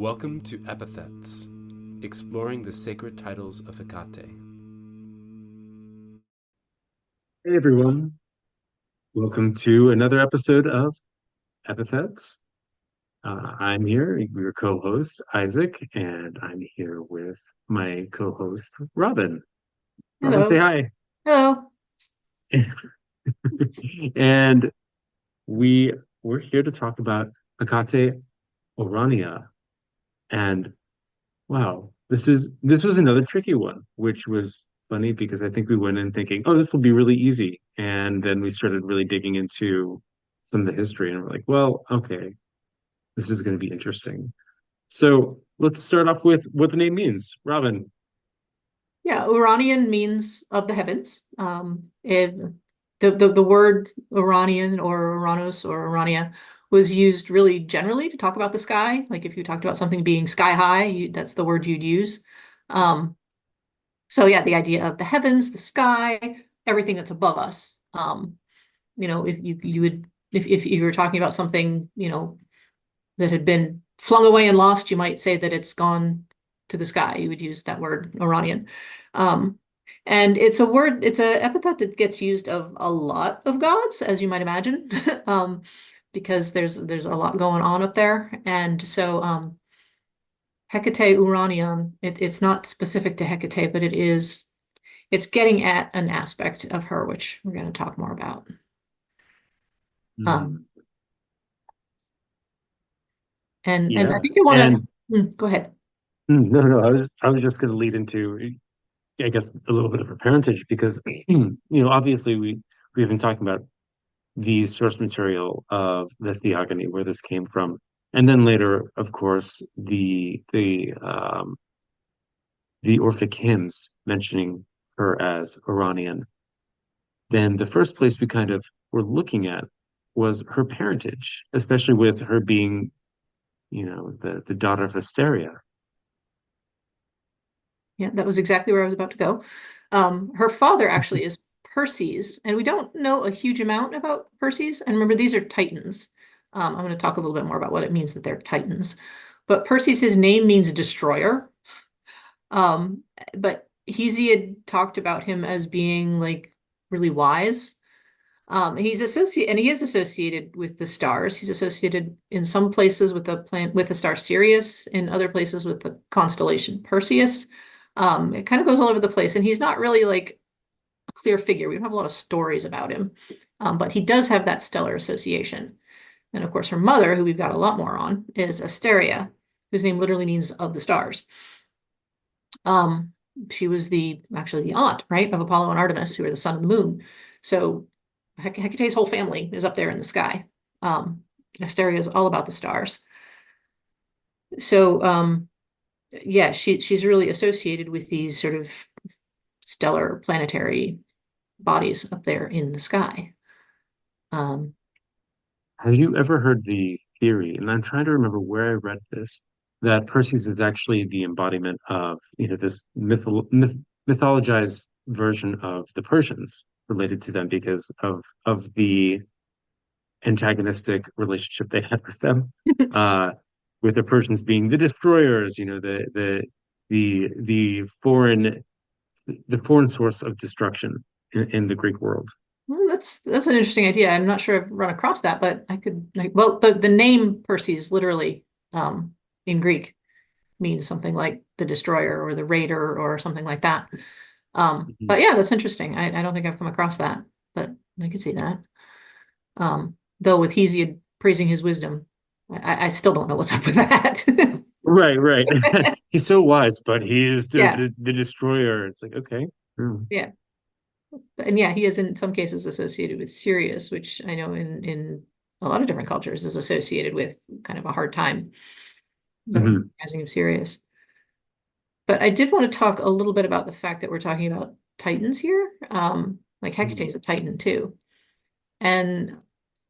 Welcome to Epithets, exploring the sacred titles of Hekate. Hey everyone, welcome to another episode of Epithets. I'm here, your co-host Isaac, and I'm here with my co-host Robin. Robin, say Hello. hi. Hello. And we we're here to talk about Hekate Orania. And wow, this was another tricky one, which was funny because I think we went in thinking, oh, this will be really easy. And then we started really digging into some of the history and we're like, well, okay, this is going to be interesting. So let's start off with what the name means. Robin. Yeah, Uranian means of the heavens. If the word Uranian or Uranus or Urania was used really generally to talk about the sky. Like if you talked about something being sky high, that's the word you'd use. Um, so yeah, the idea of the heavens, the sky, everything that's above us. If you would if you were talking about something, that had been flung away and lost, you might say that it's gone to the sky. You would use that word, Iranian. Um, and it's a epithet that gets used of a lot of gods, as you might imagine, because there's a lot going on up there. And so Hekate Ouranian, it's not specific to Hekate, but it's getting at an aspect of her, which we're going to talk more about. Mm, Um, and I yeah. think you want And to go ahead. no, I was just going to lead into, I guess, a little bit of her parentage because, obviously we've been talking about the source material of the Theogony, where this came from. And then later, of course, the Orphic hymns mentioning her as Iranian. Then the first place we kind of were looking at was her parentage, especially with her being, the daughter of Asteria. Yeah, that was exactly where I was about to go. Her father actually is Perses, and we don't know a huge amount about Perses. And remember, these are Titans. I'm going to talk a little bit more about what it means that they're Titans. But Perses, his name means destroyer. But Hesiod talked about him as being like really wise. He is associated with the stars. He's associated in some places with the star Sirius, in other places with the constellation Perseus. It kind of goes all over the place, and he's not really like a clear figure. We don't have a lot of stories about him, but he does have that stellar association. And of course, her mother, who we've got a lot more on, is Asteria, whose name literally means of the stars. Um, she was actually the aunt, right, of Apollo and Artemis, who are the sun and the moon. So Hecate's whole family is up there in the sky. Asteria is all about the stars. So yeah, she's really associated with these sort of stellar planetary bodies up there in the sky. Um, Have you ever heard the theory? And I'm trying to remember where I read this, that Perseus is actually the embodiment of, this mythologized version of the Persians related to them because of the antagonistic relationship they had with them. Uh, with the Persians being the destroyers, the foreign source of destruction in the Greek world. well, that's an interesting idea. I'm not sure I've run across that, but well, the name Perseus literally in Greek means something like the destroyer or the raider or something like that. Mhm. But yeah, that's interesting. I don't think I've come across that, but I could see that. Though with Hesiod praising his wisdom, I still don't know what's up with that. Right, right. He's so wise, but he is Yeah, the destroyer. It's like, okay. Hmm. yeah. And yeah, he is in some cases associated with Sirius, which I know in a lot of different cultures is associated with kind of a hard time, the Mhm. rising of Sirius. But I did want to talk a little bit about the fact that we're talking about Titans here. Like Hecate Mhm. is a Titan too. And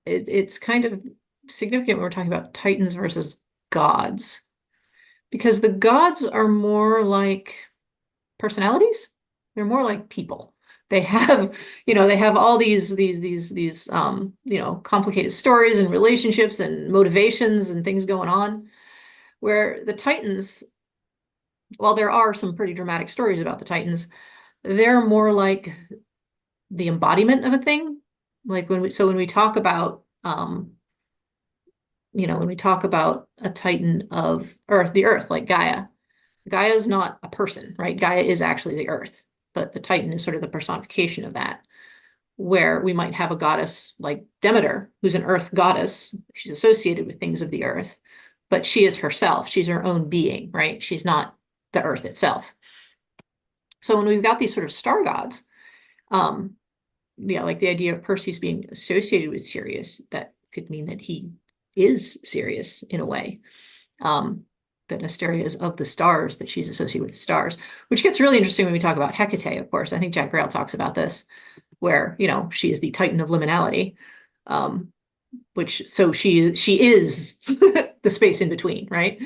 it's kind of significant when we're talking about Titans versus gods, because the gods are more like personalities. They're more like people. They have, they have all these complicated stories and relationships and motivations and things going on. where the Titans, while there are some pretty dramatic stories about the Titans, they're more like the embodiment of a thing. Like when we talk about when we talk about a Titan of Earth, the Earth, like Gaia is not a person, right? Gaia is actually the Earth, but the Titan is sort of the personification of that. Where we might have a goddess like Demeter, who's an Earth goddess. She's associated with things of the Earth, but she is herself. She's her own being, right? She's not the Earth itself. So when we've got these sort of star gods, like the idea of Perseus being associated with Sirius, that could mean that he is Sirius in a way. That Asteria is of the stars, that she's associated with the stars, which gets really interesting when we talk about Hekate, of course. I think Jack Grail talks about this, where, she is the Titan of liminality, so she is the space in between, right?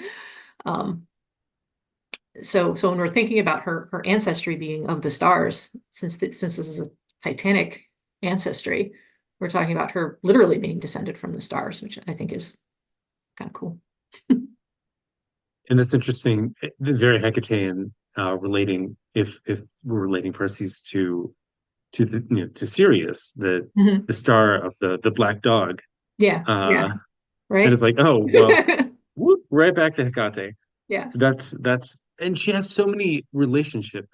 So when we're thinking about her ancestry being of the stars, since this is a Titanic ancestry, we're talking about her literally being descended from the stars, which I think is kind of cool. And it's interesting, very Hecatean, relating, if we're relating Perseus to Sirius, Mhm. the star of the black dog. Yeah, And right. it's like, oh well, whoop, right back to Hecate. Yeah, So that's and she has so many relationships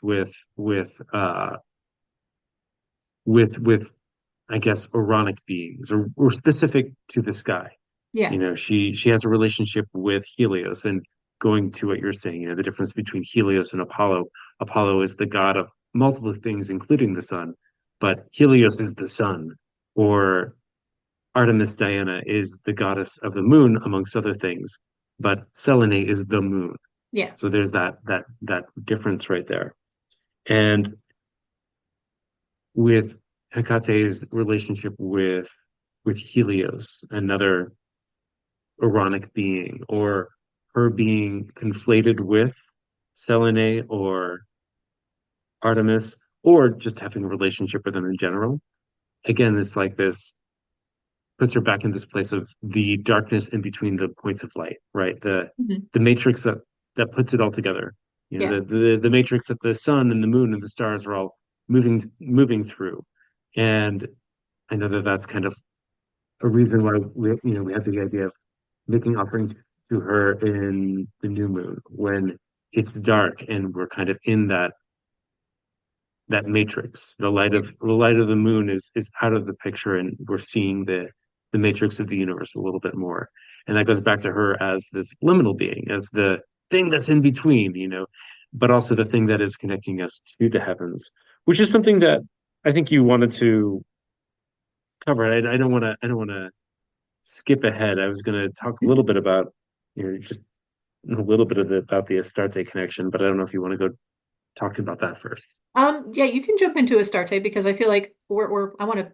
with I guess Auronic beings, or specific to the sky. yeah, She has a relationship with Helios, and going to what you're saying, the difference between Helios and Apollo. Apollo is the god of multiple things, including the sun, but Helios is the sun, or Artemis Diana is the goddess of the moon, amongst other things, but Selene is the moon. yeah. So there's that difference right there. And with Hecate's relationship with Helios, another Auronic being, or her being conflated with Selene or Artemis, or just having a relationship with them in general. Again, it's like this puts her back in this place of the darkness in between the points of light, right? The Mhm. the matrix that puts it all together. Yeah. The matrix that the sun and the moon and the stars are all moving through. And I know that that's kind of a reason why we have the idea of making offerings to her in the new moon when it's dark and we're kind of in that matrix. The light of the moon is out of the picture, and we're seeing the matrix of the universe a little bit more. And that goes back to her as this liminal being, as the thing that's in between, but also the thing that is connecting us to the heavens, which is something that I think you wanted to cover. I don't want to skip ahead. I was going to talk a little bit about, just a little bit about the Astarte connection, but I don't know if you want to go talk about that first. Yeah, you can jump into Astarte because I feel like where I want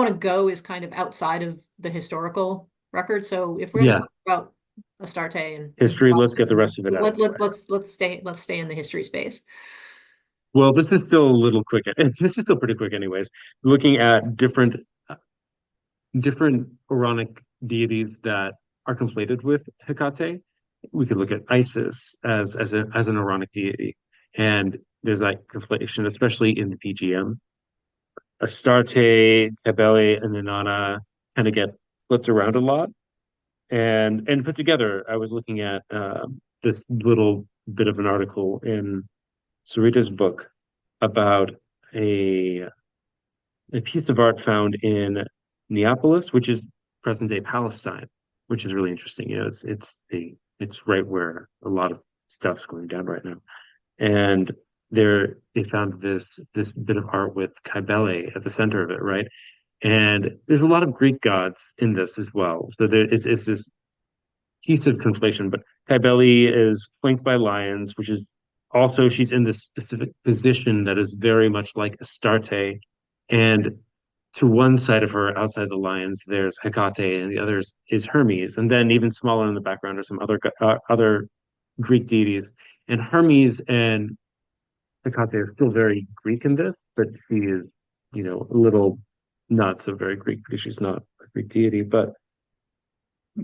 to go is kind of outside of the historical record. So if we're going to Yeah, talk about Astarte and history. Let's get the rest of it out of the way. let's stay in the history space. Well, this is still a little quick. This is still pretty quick, anyways. Looking at different Quranic deities that are conflated with Hecate, we could look at Isis as an Quranic deity, and there's like conflation, especially in the PGM. Astarte, Cybele, and Inanna kind of get flipped around a lot and put together. I was looking at this little bit of an article in Sarita's book about a a piece of art found in Neapolis, which is present day Palestine, which is really interesting. It's right where a lot of stuff's going down right now. And they found this bit of art with Cybele at the center of it, right? And there's a lot of Greek gods in this as well. So there is this piece of conflation, but Cybele is flanked by lions, which is also she's in this specific position that is very much like Astarte. And to one side of her, outside the lions, there's Hecate, and the others is Hermes. And then even smaller in the background are some other Greek deities. And Hermes and Hecate are still very Greek in this, but she is, a little not so very Greek because she's not a Greek deity. But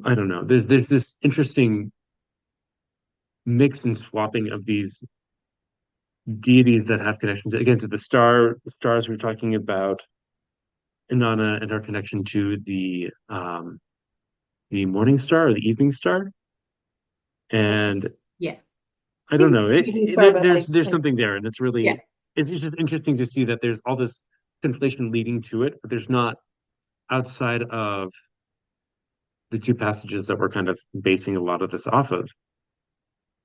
I don't know. There's this interesting mix and swapping of these deities that have connections again to the stars we're talking about Inanna and her connection to the morning star or the evening star. And Yeah. I I think don't it's know. the evening star, but There's like something there, and yeah, it's just interesting to see that there's all this conflation leading to it, but there's not outside of the two passages that we're kind of basing a lot of this off of.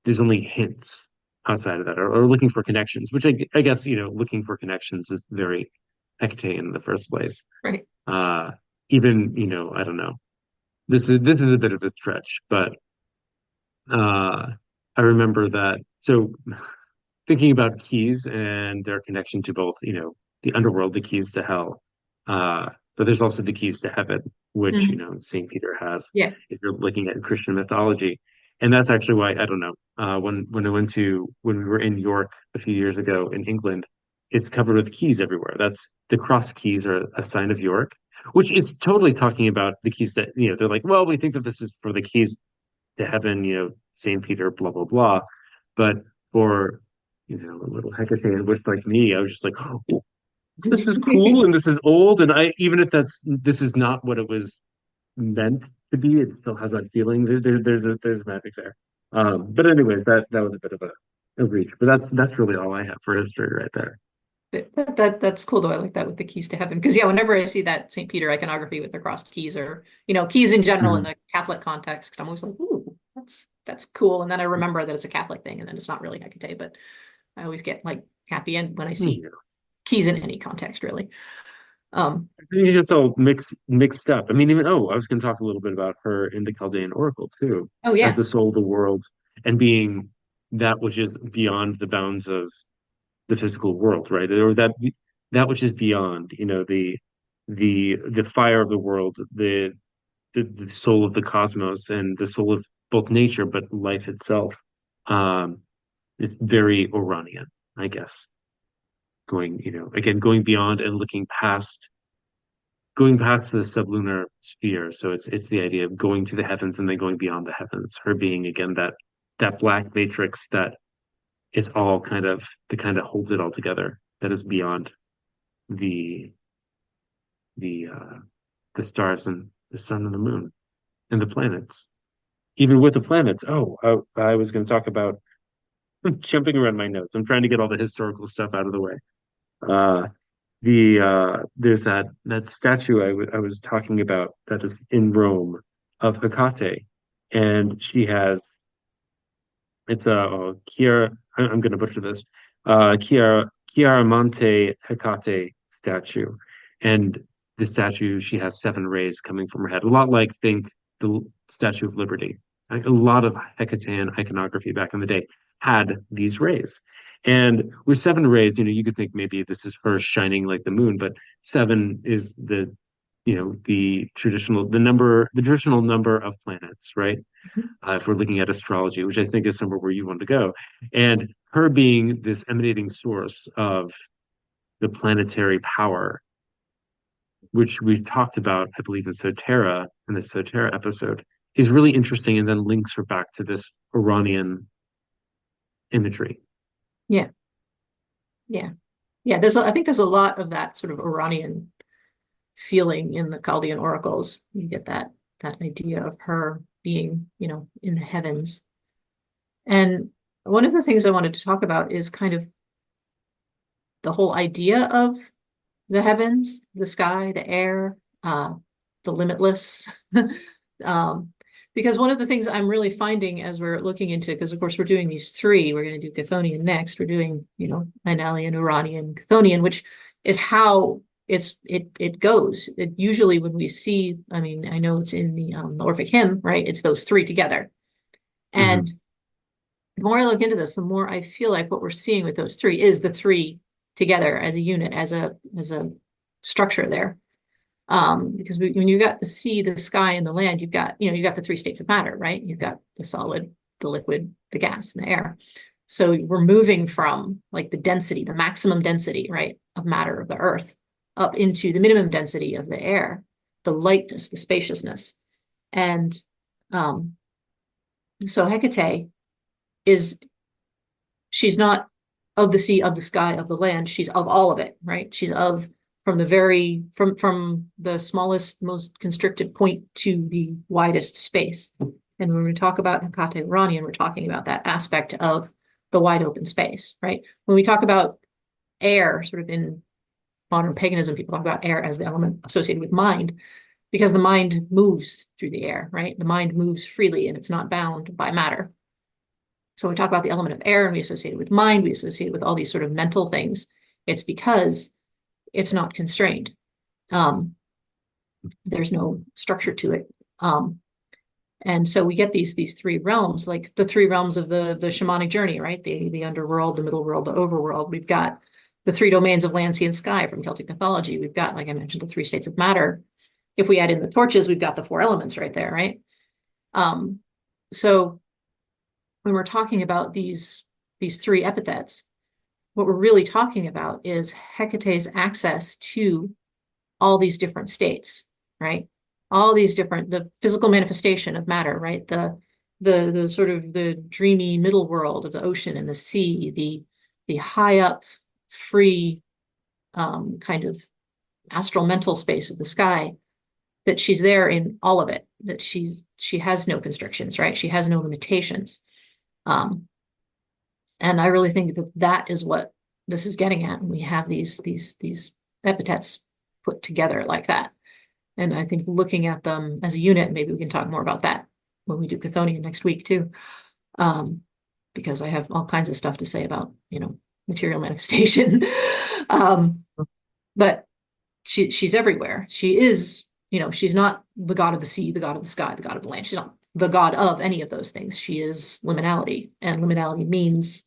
There's only hints outside of that, or looking for connections, which I guess looking for connections is very Hecate in the first place. right. Uh, even I don't know. This is a bit of a stretch, but uh, I remember that. So thinking about keys and their connection to both, the underworld, the keys to hell, but there's also the keys to heaven, which Mhm. Saint Peter has. Yeah. If you're looking at Christian mythology, and that's actually why I don't know. When we were in York a few years ago in England, it's covered with keys everywhere. That's the cross keys are a sign of York, which is totally talking about the keys that they're like, well, we think that this is for the keys to heaven, Saint Peter, blah blah blah. But for a little Hecate with like me, I was just like, oh, this is cool and this is old, and I even if this is not what it was meant to be, it still has that feeling. There's magic there. But anyways, that was a bit of a reach, but that's really all I have for history right there. That's cool though. I like that with the keys to heaven. Because yeah, whenever I see that St. Peter iconography with the crossed keys or, keys in general in Mhm. the Catholic context, I'm always like, ooh, that's cool. And then I remember that it's a Catholic thing and then it's not really Hecate, but I always get like happy and when I see Yeah. keys in any context, really. Um, I think it's just all mixed up. I mean, even I was going to talk a little bit about her in the Chaldean Oracle too, oh as yeah. the soul of the world and being that which is beyond the bounds of the physical world, right? Or that which is beyond, the fire of the world, the soul of the cosmos, and the soul of both nature, but life itself, um, is very Oranian, I guess. Going, again, going beyond and going past the sublunar sphere. So it's the idea of going to the heavens and then going beyond the heavens. Her being again that black matrix that is all kind of the kind of holds it all together. That is beyond the the uh the stars and the sun and the moon and the planets. Even with the planets. Oh, I was going to talk about jumping around my notes. I'm trying to get all the historical stuff out of the way. Uh, there's that statue I was talking about that is in Rome of Hecate, and she has it's a Chiara. I'm going to butcher this. Chiaramonte Hecate statue, and the statue she has seven rays coming from her head, a lot like think the Statue of Liberty. Like, a lot of Hecatean iconography back in the day had these rays. And with seven rays, you could think maybe this is her shining like the moon, but seven is the traditional number of planets, right? If we're looking at astrology, which I think is somewhere where you want to go. And her being this emanating source of the planetary power, which we've talked about, I believe, in the Sotera episode, is really interesting and then links her back to this Iranian imagery. Yeah. Yeah. Yeah. I think there's a lot of that sort of Iranian feeling in the Chaldean oracles. You get that idea of her being, in the heavens. And one of the things I wanted to talk about is kind of the whole idea of the heavens, the sky, the air, the limitless. Because one of the things I'm really finding as we're looking into, because of course we're doing these three, we're going to do Chthonian next. We're doing, Inalian, Uranian, Chthonian, which is how it goes. It usually when we see, I mean, I know it's in the Orphic hymn, right? It's those three together. Mm-hmm. And the more I look into this, the more I feel like what we're seeing with those three is the three together as a unit, as a structure there. Because when you got the sea, the sky, and the land, you've got the three states of matter, right? You've got the solid, the liquid, the gas, and the air. So we're moving from like the density, the maximum density, right, of matter of the earth up into the minimum density of the air, the lightness, the spaciousness. And Um, so Hecate is, she's not of the sea, of the sky, of the land. She's of all of it, right? She's of from the very from the smallest, most constricted point to the widest space. And when we talk about Hekate Ouranian, we're talking about that aspect of the wide open space, right? When we talk about air, sort of in modern paganism, people talk about air as the element associated with mind, because the mind moves through the air, right? The mind moves freely and it's not bound by matter. So when we talk about the element of air and we associate it with mind, we associate it with all these sort of mental things. It's because it's not constrained. Um, there's no structure to it. And so we get these three realms, like the three realms of the shamanic journey, right? The underworld, the middle world, the overworld. We've got the three domains of land, sea, and sky from Celtic mythology. We've got, like I mentioned, the three states of matter. If we add in the torches, we've got the four elements right there, right? So when we're talking about these three epithets, what we're really talking about is Hecate's access to all these different states, right? All these different, the physical manifestation of matter, right? The sort of the dreamy middle world of the ocean and the sea, the high up, free kind of astral mental space of the sky, that she's there in all of it, that she has no constrictions, right? She has no limitations. And I really think that that is what this is getting at. And we have these epithets put together like that. And I think looking at them as a unit, maybe we can talk more about that when we do Chthonian next week too. Because I have all kinds of stuff to say about, material manifestation. But she's everywhere. She is, she's not the god of the sea, the god of the sky, the god of the land. She's not the god of any of those things. She is liminality. And liminality means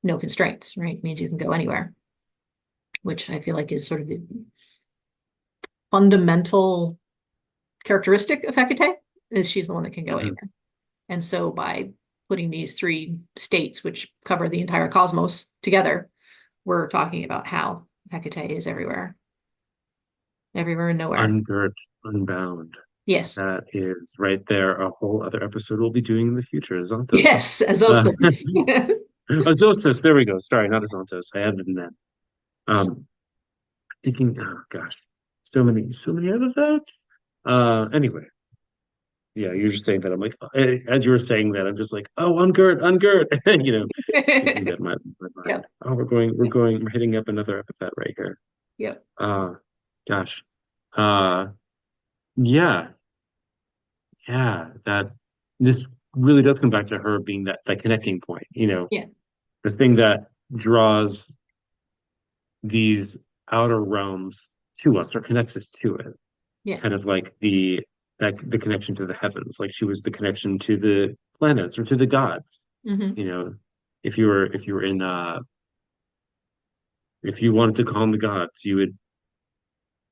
no constraints, right? It means you can go anywhere, which I feel like is sort of the fundamental characteristic of Hecate, is she's the one that can go anywhere. And so by putting these three states, which cover the entire cosmos, together, we're talking about how Hecate is everywhere. Everywhere and nowhere. Ungirt, unbound. Yes. That is right there. A whole other episode we'll be doing in the future. Azontos. Yes, Azosos. Azostos. There we go. Sorry, not Azontos. I had it in that. Thinking. Oh gosh, so many epithets. Anyway, yeah, you're just saying that. I'm like, as you were saying that, I'm just like, oh, ungirt, ungirt. Thinking that my mind. Yep. Oh, we're hitting up another epithet right here. Yep. Gosh. Uh, yeah. Yeah, that this really does come back to her being that connecting point, Yeah. the thing that draws these outer realms to us or connects us to it. Yeah. Kind of like the connection to the heavens, like she was the connection to the planets or to the gods. Mm-hmm. If you were in if you wanted to calm the gods, you would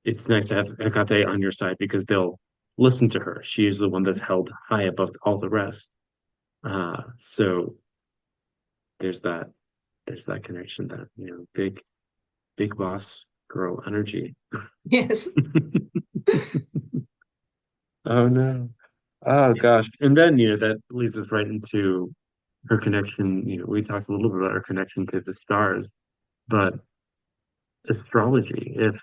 it's nice to have Hecate on your side because they'll listen to her. She is the one that's held high above all the rest. So there's that connection, that big boss girl energy. Yes. Oh no. Oh gosh. And then that leads us right into her connection. We talked a little bit about her connection to the stars, but astrology. If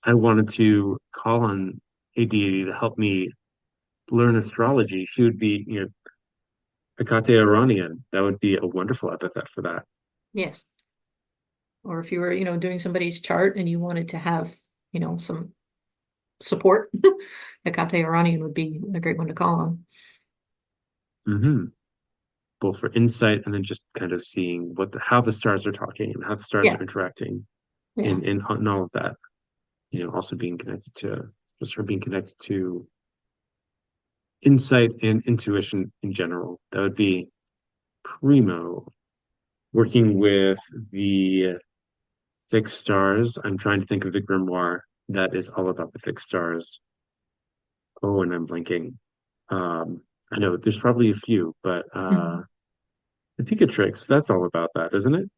I wanted to call on a deity to help me learn astrology, she would be, Hekate Ouranian. That would be a wonderful epithet for that. Yes. Or if you were, doing somebody's chart and you wanted to have, some support, Hekate Ouranian would be a great one to call on. Hmm. Both for insight and then just kind of seeing how the stars are talking and how the stars Yeah. are interacting Yeah. in all of that. Also being connected to just her being connected to insight and intuition in general. That would be primo. Working with the fixed stars, I'm trying to think of the grimoire that is all about the fixed stars. Oh, and I'm blinking. I know there's probably a few, but Mhm. the Picatrix, that's all about that, isn't it?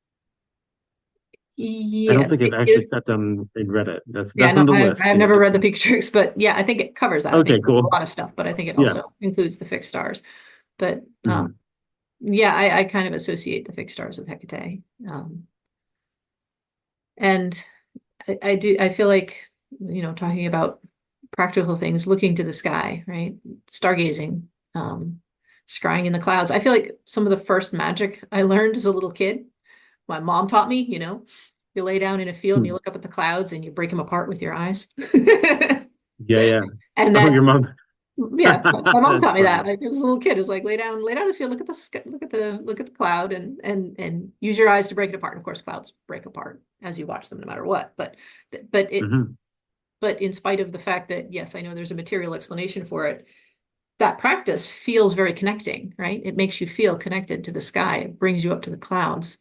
I don't Yeah, think I've actually sat down and read it. That's yeah, on no, the I list, have you know. never It's read the Peak Tricks, but yeah, I think it covers that. I think okay, it covers a cool. lot of stuff, but I think it Yeah. also includes the fixed stars. But Mhm. yeah, I kind of associate the fixed stars with Hecate. And I feel like, talking about practical things, looking to the sky, right? Stargazing, um, scrying in the clouds. I feel like some of the first magic I learned as a little kid, my mom taught me, you lay down in a field and you Hmm. look up at the clouds and you break them apart with your eyes. Yeah, yeah. And Oh, that, your mom. yeah, my mom That's taught me that. funny. Like as a little kid, it was like lay down in the field, look at the look at the cloud, and use your eyes to break it apart. And of course, clouds break apart as you watch them, no matter what. But it Hmm. but in spite of the fact that yes, I know there's a material explanation for it, that practice feels very connecting, right? It makes you feel connected to the sky. It brings you up to the clouds.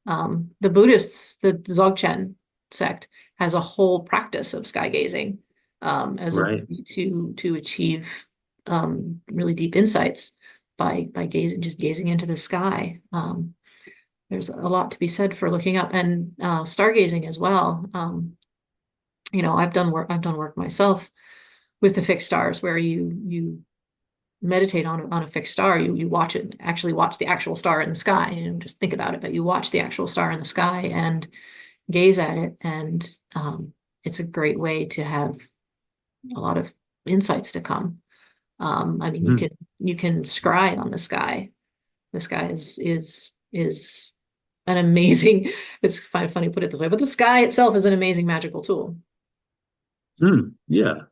The Buddhists, the Dzogchen sect, has a whole practice of sky gazing as a Right. way to achieve really deep insights by gazing into the sky. There's a lot to be said for looking up and stargazing as well. I've done work myself with the fixed stars where you meditate on a fixed star. You watch it, actually watch the actual star in the sky. Just think about it, but you watch the actual star in the sky and gaze at it, and it's a great way to have a lot of insights to come. I mean, Mhm. you can scry on the sky. The sky is an amazing. It's kind of funny to put it this way, but the sky itself is an amazing magical tool. Yeah.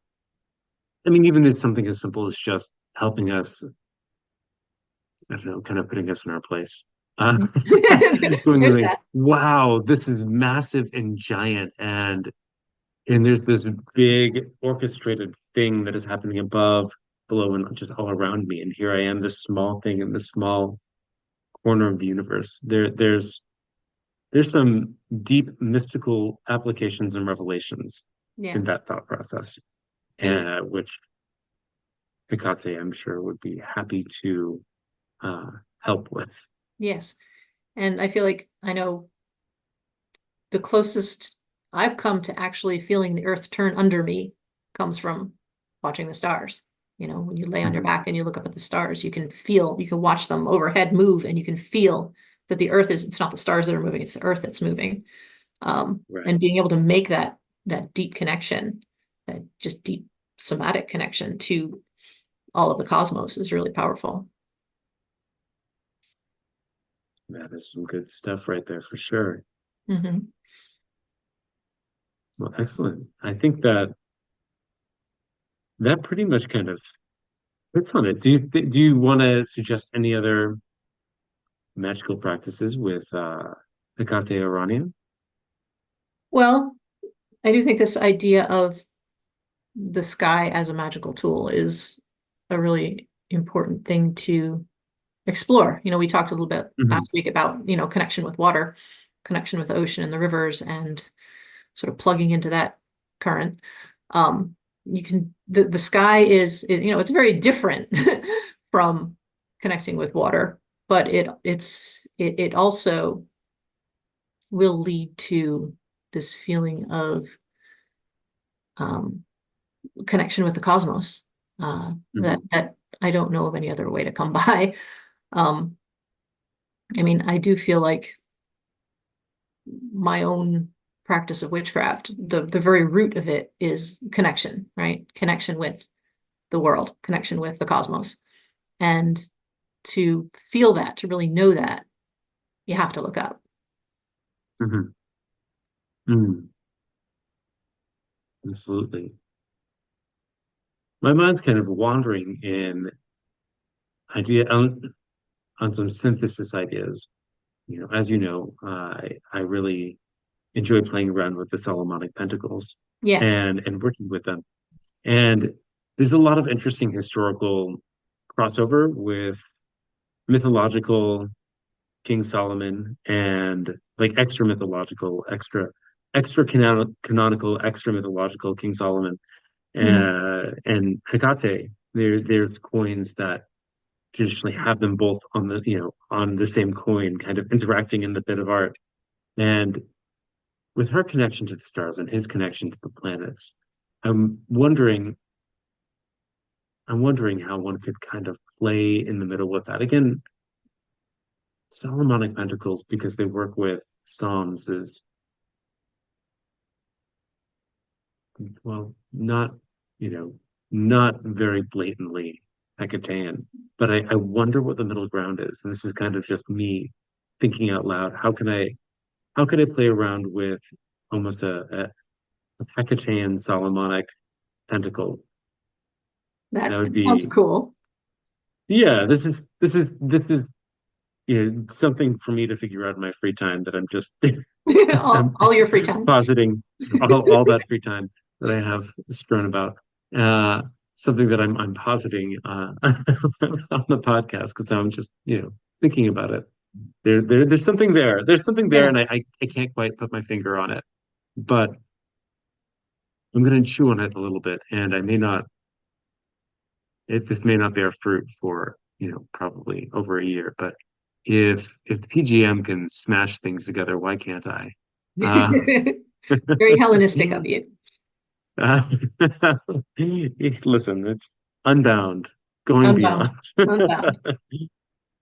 I mean, even if something as simple as just helping us, I don't know, kind of putting us in our place. Going There's like, that. wow, this is massive and giant, and there's this big orchestrated thing that is happening above, below, and just all around me. And here I am, this small thing in this small corner of the universe. There's some deep mystical applications and revelations Yeah. in that thought process, And which Hekate, I'm sure, would be happy to uh, help with. yes. And I feel like I know the closest I've come to actually feeling the earth turn under me comes from watching the stars. When you lay on your Mhm. back and you look up at the stars, you can watch them overhead move and you can feel that it's not the stars that are moving, it's the earth that's moving. Right. And being able to make that deep connection, that just deep somatic connection to all of the cosmos is really powerful. That is some good stuff right there for sure. Hmm. Well, excellent. I think that pretty much kind of hits on it. Do you want to suggest any other magical practices with Hekate Ouranian? Well, I do think this idea of the sky as a magical tool is a really important thing to explore. We talked a little bit Hmm. last week about, connection with water, connection with the ocean and the rivers, and sort of plugging into that current. The sky it's very different from connecting with water, but it also will lead to this feeling of um, connection with the cosmos that Hmm. I don't know of any other way to come by. Um, I mean, I do feel like my own practice of witchcraft, the very root of it is connection, right? Connection with the world, connection with the cosmos. And to feel that, to really know that, you have to look up. Hmm. Mm, absolutely. My mind's kind of wandering in idea on some synthesis ideas. As you know, I really enjoy playing around with the Solomonic pentacles Yeah. and working with them. And there's a lot of interesting historical crossover with mythological King Solomon and like extra mythological, canonical, extra mythological King Solomon Mhm. and Hecate. There's coins that traditionally have them both on the same coin, kind of interacting in the bit of art. And with her connection to the stars and his connection to the planets, I'm wondering I'm wondering how one could kind of play in the middle with that. Again, Solomonic Pentacles, because they work with Psalms, is, well, not, you know, not very blatantly Hecatean. But I wonder what the middle ground is. And this is kind of just me thinking out loud. How could I play around with almost a Hecatean Solomonic Pentacle? That That would sounds be, cool. yeah, this is something for me to figure out in my free time that I'm just I'm All your free time. positing all that free time that I have strewn about. Uh, something that I'm positing on the podcast because I'm just thinking about it. There's something there. There's something there, Yeah. and I can't quite put my finger on it, but I'm going to chew on it a little bit, and I may not. This may not bear fruit for probably over a year, but if the PGM can smash things together, why can't I? Uh, Very Hellenistic of you. uh, listen, it's unbound, going Unbound. beyond,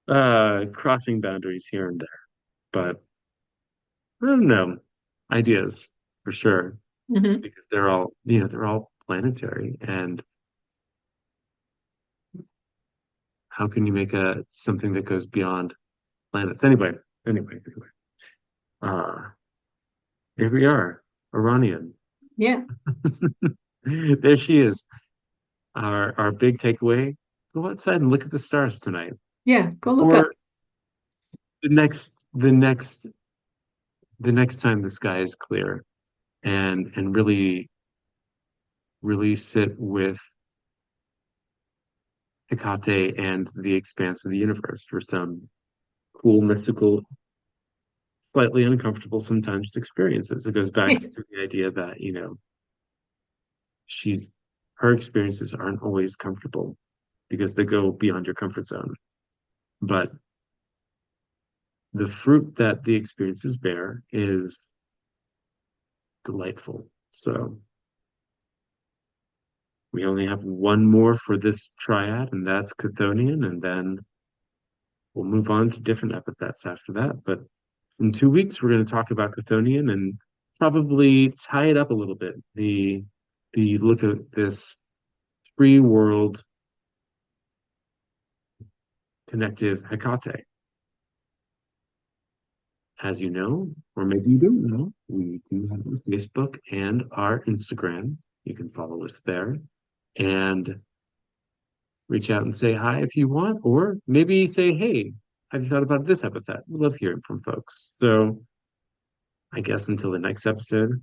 Unbound. crossing boundaries here and there. But I don't know, ideas for sure, Hmm. because they're all planetary, and how can you make a something that goes beyond planets? Anyway. Uh, Here we are, Iranian. Yeah. There she is. Our big takeaway. Go outside and look at the stars tonight. Yeah. Go look up. Or the next time the sky is clear, and really sit with Hecate and the expanse of the universe for some cool, mystical, slightly uncomfortable sometimes experiences. It goes back to the idea that, she's her experiences aren't always comfortable because they go beyond your comfort zone. But the fruit that the experiences bear is delightful. So we only have one more for this triad, and that's Chthonian, and then we'll move on to different epithets after that. But in 2 weeks, we're going to talk about Chthonian and probably tie it up a little bit. The look at this three world connective Hecate. As you know, or maybe you don't know, we do have our Facebook and our Instagram. You can follow us there and reach out and say hi if you want, or maybe say, hey, have you thought about this epithet? We love hearing from folks. So I guess until the next episode,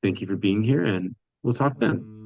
thank you for being here, and we'll talk then.